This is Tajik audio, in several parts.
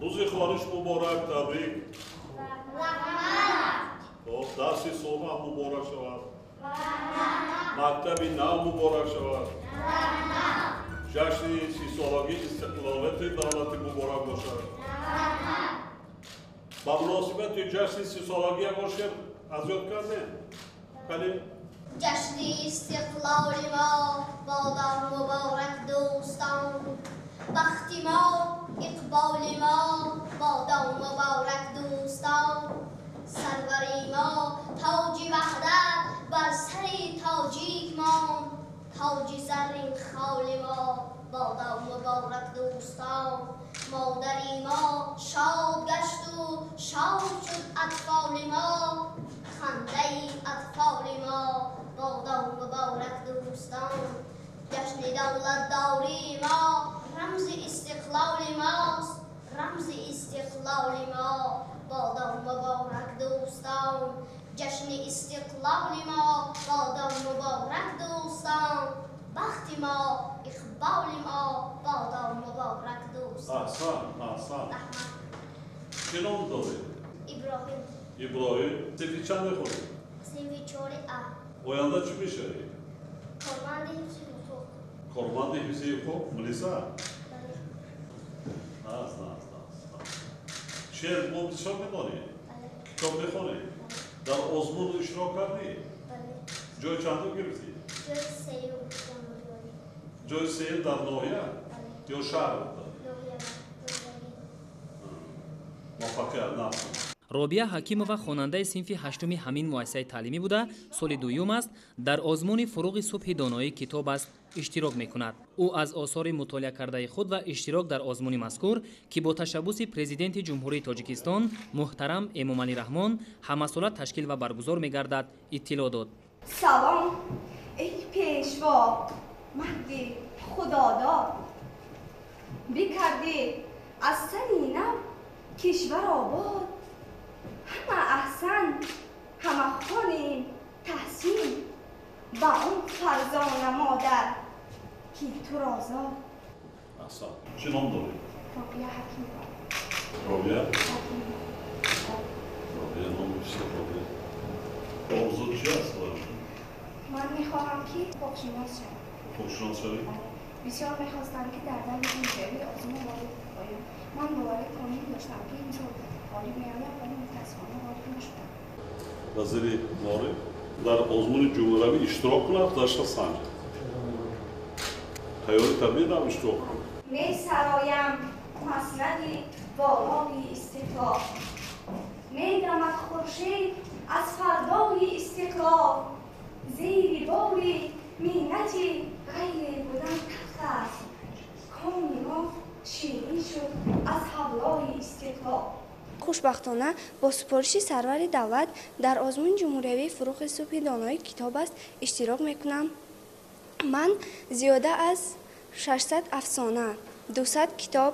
روزی خانش مبارک تبریک. درسی صبح مبارک شود. مکتب نو مبارک شود. جشن 30 سالگی استقلالیت دولت مبارک باشد. با مناسبت جشن 30 سالگی ما شعر از یاد کردیم. بله. جشن استقلال ما بادام مبارک دوستان، بخت ما اقبال ما بادام مبارک دوستان، سروری ما تاج وحدت بر سر تاجیک ما، تاج زرین خال ما بادام مبارک دوستان، مادری ما شاد گشت و شاد شد اطفال ما، خنده اطفال ما بادام مبارک دوستان، جشن دولت داری ما رمز استقلال ماست، رمز استقلال ما بادام مبارک دوستان، جشن استقلال ما بادام مبارک دوستان، بخت ما اقبال ما بادام مبارک دوستان. احسان. چه نام داری؟ ابراهیم. سیفی چند میخوری؟ سیفی 4A. آینده چی میشه؟ کارمند حفظ حقوق. کارمند حفظ حقوق ملیسا؟ شعر ما بسیار میدانی؟ کتاب میخوانی؟ در آزمون اشتراک کردی؟ جای چندم گرفتی؟ جای سیل در ناحیه؟ یا شهر بوده؟ موفقیت نفس. робия ҳакимова хонандаи синфи ҳаштуми ҳамин муассисаи таълимӣ буда соли дуюм аст дар озмуни фуруғи субҳи доноӣ китоб аст иштирок мекунад. ӯ аз осори мутолиа кардаи худ ва иштирок дар озмуни мазкур ки бо ташаббуси президенти ҷумҳурии тоҷикистон муҳтарам эмомалӣ раҳмон ҳамасола ташкил ва баргузор мегардад иттилоъ дод. салом эй пешво марди худодор, бикардӣ аз сани нав кишвар обод, ҳама аҳсан ҳама хонем таҳсин ба он фарзона модар ки туро зод. احسن. چه نام داری؟ робия ҳакимова. робия؟ робия نام بسیار робия. آرزو چی است؟ من میخواهم که حقوق‌شناس شوم. حقوق‌شناس شوی؟ بسیار میخواستم که در دل اینجوری آزمون وارد آیم. من باور کامل داشتم که اینجور وارد می‌آیم ولی متأسفانه وارد نشدم. وزیر وارد در آزمون جمهوری اشتراک کند در شخصان. تیاری تبدیل هم اشتراک کند. می‌سرایم مسند بالای استقلال، می‌دمد خورشید از فردای استقلال، زیر بار منت غیر بودن تخت است، کام ما شیرین شد از حولای استقلال. خوشبختانه با سپارش سرور دولت در آزمون جمهوری فروغ صبح دانایی کتاب است اشتراک میکنم. من زیاده از 600 افسانه، 200 کتاب،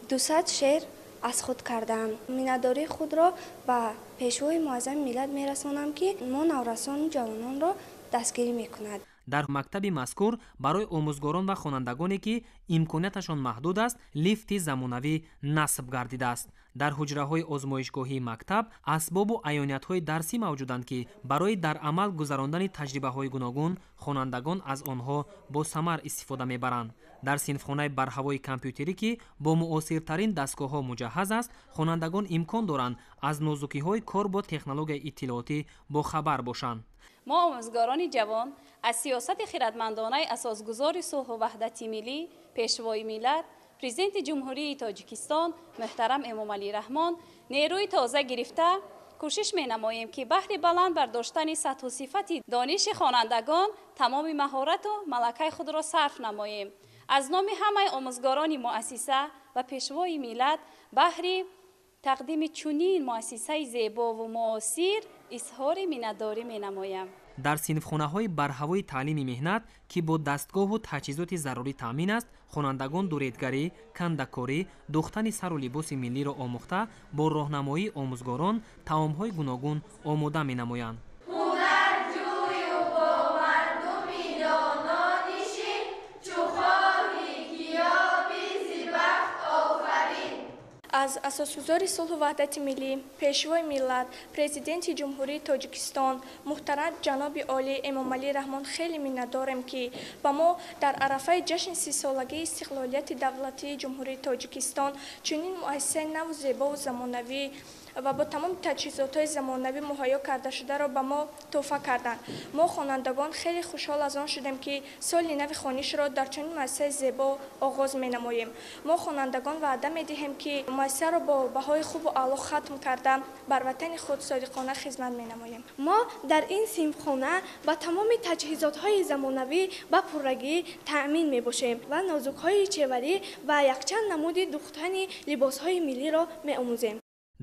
200 شعر از خود کردم. مینداری خود را به پیشوای معظم ملت میرسانم که ما نورسان جوانان را دستگیری میکند. дар мактаби мазкур барои омӯзгорон ва хонандагоне ки имконияташон маҳдуд аст лифти замонавӣ насб гардидааст. дар ҳуҷраҳои озмоишгоҳии мактаб асбобу аёниятҳои дарсӣ мавҷуданд ки барои дар амал гузарондани таҷрибаҳои гуногун хонандагон аз онҳо бо самар истифода мебаранд. дар синфхонаи барҳавои компютерӣ ки бо муосиртарин дастгоҳҳо муҷаҳҳаз аст хонандагон имкон доранд аз нозукиҳои кор бо технологияи иттилоотӣ бохабар бошанд. ما آموزگاران جوان از سیاست خردمندانه اساسگذار صلح و وحدت ملی پیشوای ملت پرزیدنت جمهوری تاجیکستان محترم امامعلی رحمان نیروی تازه گرفته کوشش می‌نماییم که بهر بلند برداشتن سطح و صفت دانش خوانندگان تمام مهارت و ملکه خود را صرف نماییم. از نام همه آموزگاران مؤسسه و پیشوای ملت بهر تقدیم چنین مؤسسه زیبا و معاصر اظهار منتداری می‌نمایم. дар синфхонаҳои барҳавои таълими меҳнат ки бо дастгоҳу таҷҳизоти зарурӣ таъмин аст хонандагон дуретгарӣ, кандакорӣ, духтани сару либоси миллиро омӯхта бо роҳнамоии омӯзгорон таомҳои гуногун омода менамоянд. از اساسگزار صلح و وحدت ملی، پیشوای ملت، پرزیدنت جمهوری تاجیکستان محترم جناب عالی امام علی رحمان خیلی منتظرم که با ما در عرفه جشن 30 سالگی استقلالیت دولتی جمهوری تاجیکستان چنین مؤسسه نو و زیبا و زمانوی و با تمام تجهیزات زمانوی مهیا کرده شده را به ما تحفه کردند. ما خوانندگان خیلی خوشحال از آن شدیم که سال نو خوانش را در چنین مؤسسه زیبا آغاز می‌نماییم. ما خوانندگان وعده می‌دهیم که مؤسسه را با بهای خوب و اعلی ختم کرده بر وطن خود صادقانه خدمت می‌نماییم. ما در این سیمخانه با تمام تجهیزات‌های زمانوی و پررنگی تأمین می‌باشیم و نازک‌های چوری و یکچند نمود دوختن لباس‌های ملی را می‌آموزیم.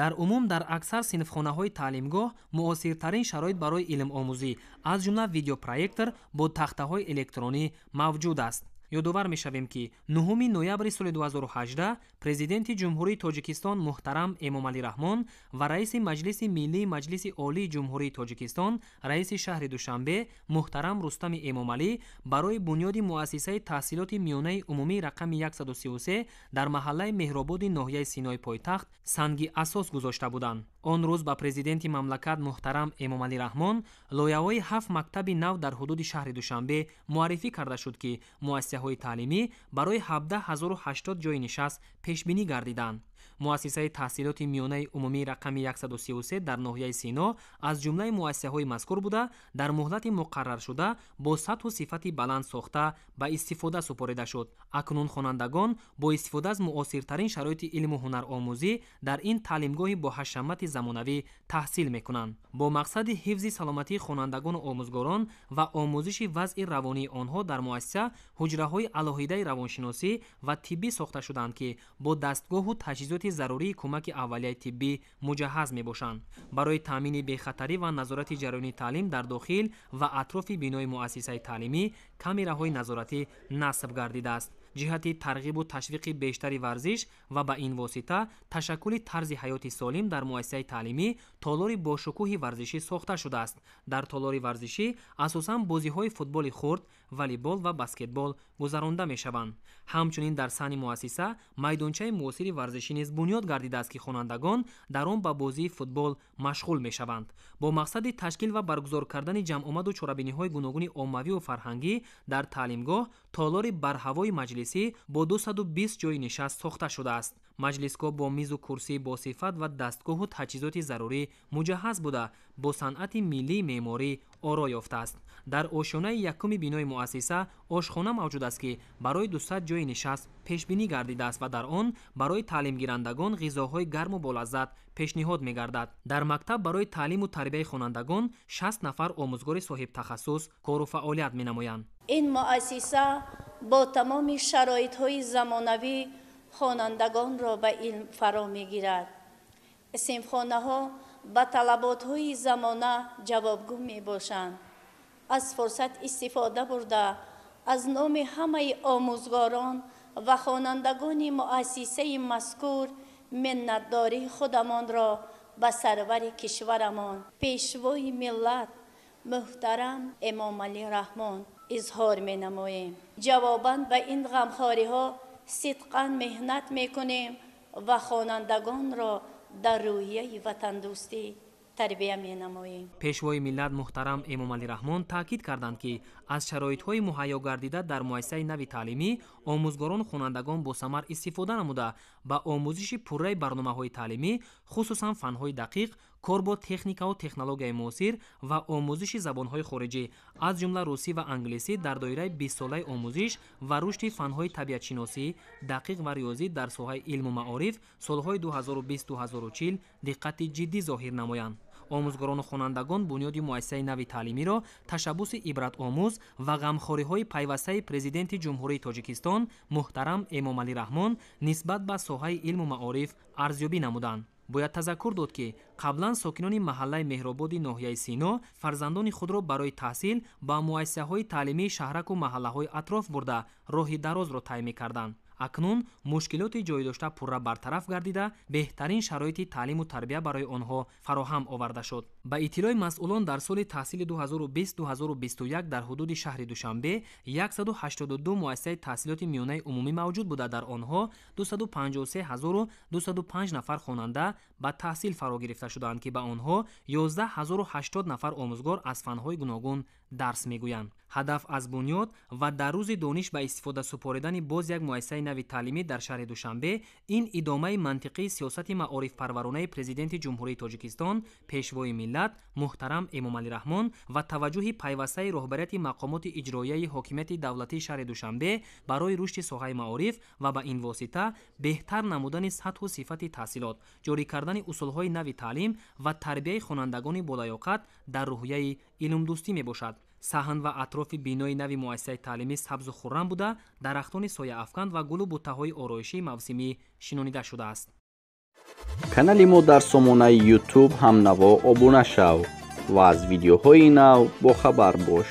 дар умум дар аксар синфхонаҳои таълимгоҳ муосиртарин шароит барои илмомӯзӣ аз ҷумла видеопроектор бо тахтаҳои электронӣ мавҷуд аст. ёдовар мешавем ки 9 ноябри соли 2018 президенти ҷумҳурии тоҷикистон муҳтарам эмомалӣ раҳмон ва раиси маҷлиси миллии маҷлиси олии ҷумҳурии тоҷикистон раиси шаҳри душанбе муҳтарам рустами эмомалӣ барои бунёди муассисаи таҳсилоти миёнаи умумии рақами 133 дар маҳаллаи меҳрободи ноҳияи синои пойтахт санги асос гузошта буданд. он рӯз ба президенти мамлакат муҳтарам эмомалӣ раҳмон лоиҳаҳои 7 мактаби нав дар ҳудуди шаҳри душанбе муаррифӣ карда шуд ки муассисаҳои таълимӣ барои 17080 ҷойи нишаст пешбинӣ гардиданд. муассисаи таҳсилоти миёнаи умумии рақами 133 дар ноҳияи сино аз ҷумлаи муассисаҳои мазкур буда дар муҳлати муқарраршуда бо сатҳу сифати баланд сохта ба истифода супорида шуд. акнун хонандагон бо истифода аз муосиртарин шароити илму ҳунаромӯзӣ дар ин таълимгоҳи боҳашамати замонавӣ таҳсил мекунанд. бо мақсади ҳифзи саломатии хонандагону омӯзгорон ва омӯзиши вазъи равонии онҳо дар муассиса ҳуҷраҳои алоҳидаи равоншиносӣ ва тиббӣ сохта шуданд ки бо дастгоҳу таҷҳизоти зарурии кӯмаки аввалияи тиббӣ муҷаҳҳаз мебошанд. барои таъмини бехатарӣ ва назорати ҷараёни таълим дар дохил ва атрофи бинои муассисаи таълимӣ камераҳои назоратӣ насб гардидааст. ҷиҳати тарғибу ташвиқи бештари варзиш ва ба ин восита ташаккули тарзи ҳаёти солим дар муассисаи таълимӣ толори бошукӯҳи варзишӣ сохта шудааст. дар толори варзишӣ асосан бозиҳои футболи хурд, волейбол ва баскетбол гузаронда мешаванд. ҳамчунин дар саҳни муассиса майдончаи муосири варзишӣ низ бунёд гардидааст ки хонандагон дар он ба бозии футбол машғул мешаванд. бо мақсади ташкил ва баргузор кардани ҷамъомаду чорабиниҳои гуногуни оммавиву фарҳангӣ дар таълимгоҳ толори барҳавои маҷлисӣ бо 220 ҷойи нишаст сохта шудааст. маҷлисгоҳ бо мизу курсии босифат ва дастгоҳу таҷҳизоти зарурӣ муҷаҳҳаз буда бо санъати миллии меъморӣ оро ёфтааст. дар ошёнаи якуми бинои муассиса ошхона мавҷуд аст ки барои 200 ҷойи нишаст пешбинӣ гардидааст ва дар он барои таълимгирандагон ғизоҳои гарму болаззат пешниҳод мегардад. дар мактаб барои таълиму тарбияи хонандагон 60 нафар омӯзгори соҳибтахассус кору фаъолият менамоянд. ин муассиса бо тамоми шароитҳои замонавӣ хонандагонро ба илм фаро мегирад. симхонаҳо ба талаботҳои замона ҷавобгӯ мебошанд. аз фурсат истифода бурда аз номи ҳамаи омӯзгорон ва хонандагони муассисаи мазкур миннатдории худамонро ба сарвари кишварамон пешвои миллат муҳтарам эмомалӣ раҳмон изҳор менамоем. ҷавобан ба ин ғамхориҳо сидқан меҳнат мекунем ва хонандагонро дар рӯҳияи ватандӯстӣ тарбия менамоем. пешвои миллат муҳтарам эмомалӣ раҳмон таъкид карданд ки аз шароитҳои муҳайё гардида дар муассисаи нави таълимӣ омӯзгорону хонандагон босамар истифода намуда ба омӯзиши пурраи барномаҳои таълимӣ хусусан фанҳои дақиқ, кор бо техникаву технологияи муосир ва омӯзиши забонҳои хориҷӣ аз ҷумла русӣ ва англисӣ дар доираи 20-солаи омӯзиш ва рушди фанҳои табиатшиносӣ, дақиқ ва риёзӣ дар соҳаи илму маориф солҳои 2020-2040 диққати ҷиддӣ зоҳир намоянд. омӯзгорону хонандагон бунёди муассисаи нави таълимиро ташаббуси ибратомӯз ва ғамхориҳои пайвастаи президенти ҷумҳурии тоҷикистон муҳтарам эмомалӣ раҳмон нисбат ба соҳаи илму маориф арзёбӣ намуданд. бояд тазаккур дод ки қаблан сокинони маҳаллаи меҳрободи ноҳияи сино фарзандони худро барои таҳсил ба муассисаҳои таълимии шаҳраку маҳаллаҳои атроф бурда роҳи дарозро тай мекарданд. акнун мушкилоти ҷойдошта пурра бартараф гардида беҳтарин шароити таълиму тарбия барои онҳо фароҳам оварда шуд. Ба иттилои масъулон дар соли таҳсили 2020-2021 дар ҳудуди шаҳри Душанбе 182 муассисаи таҳсилоти миёнаи умумӣ мавҷуд буда дар онҳо 253205 нафар хонанда ба таҳсил фаро гирифта шуданд ки ба онҳо 11080 нафар омӯзгор аз фанҳои гуногун дарс мегӯянд. ҳадаф аз бунёд ва дар рӯзи дониш ба истифода супоридани боз як муассисаи нави таълимӣ дар шаҳри Душанбе ин идомаи мантиқии сиёсати маорифпарваронаи президенти ҷумҳурии Тоҷикистон, пешвои миллат муҳтарам Эмомалӣ Раҳмон ва таваҷҷуҳи пайвастаи роҳбарияти мақомоти иҷроияи ҳокимияти давлатии шаҳри Душанбе барои рушди соҳаи маориф ва ба ин восита беҳтар намудани сатҳу сифати таҳсилот, ҷорӣ кардани усулҳои нави таълим ва тарбияи хонандагони болаёқат дар рӯҳияи илмдӯстӣ мебошад. саҳн ва атрофи бинои нави муассисаи таълимӣ сабзу хуррам буда, дарахтони сояафканд ва гулу буттаҳои ороишии мавсимӣ шинонида шудааст. канали мо дар сомонаи YouTube ҳамнаво обуна шав ва аз видеоҳои нав бохабар бош.